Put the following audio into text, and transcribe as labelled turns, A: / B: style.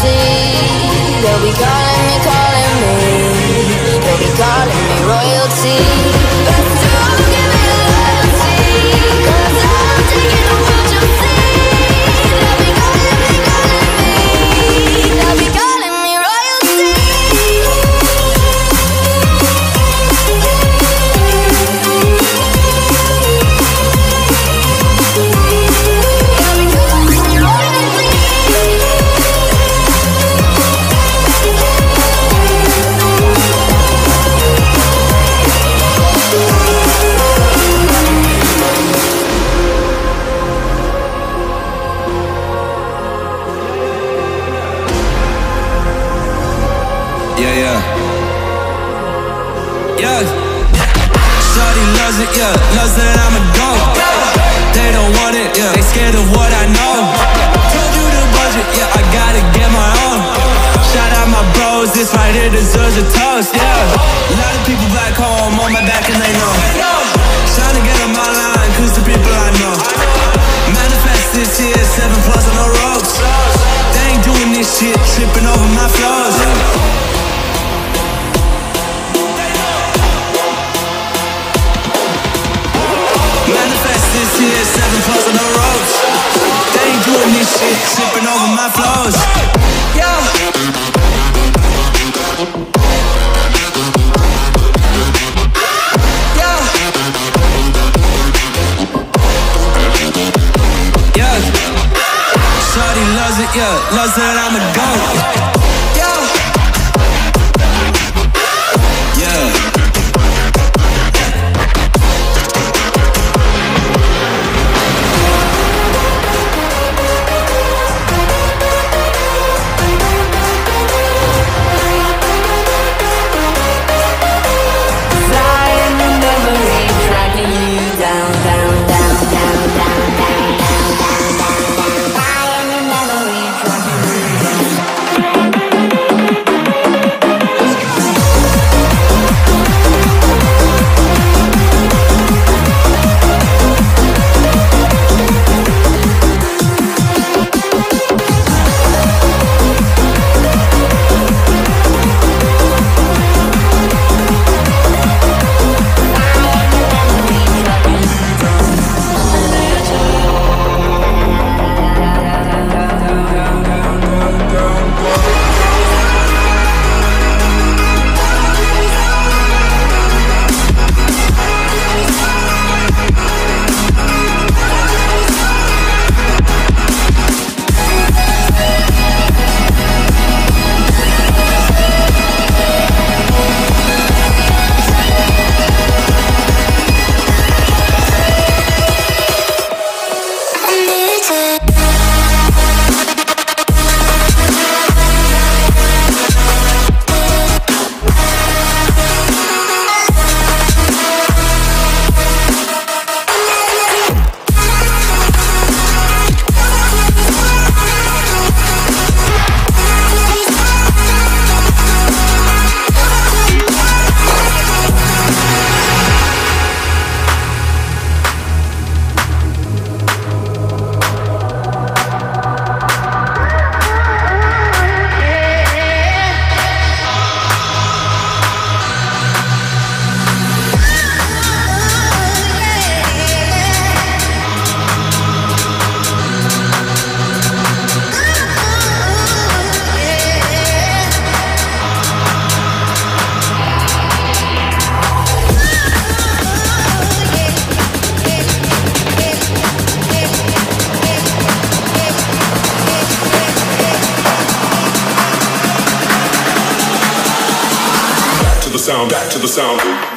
A: see. They'll be calling me. They'll be calling me royalty. But don't give me loyalty, 'cause I'm taking the world, you'll see. They'll be calling me. They'll be calling me royalty.
B: Shawty loves it, loves that I'm a goat. They don't want it, they scared of what I know. Told you the budget, I gotta get my own. Shout out my bros, this right here deserves a toast, A lot of people back home on my back and they know. Trying to get on my line, cause the people I know. Manifest this year, 7+ on the ropes. They ain't doing this shit, tripping over my flows. Manifest this year, 7+ on the ropes. They ain't doing this shit, tripping over my flows. Shawty loves it, loves that I'm a goat.
C: Back to the sound.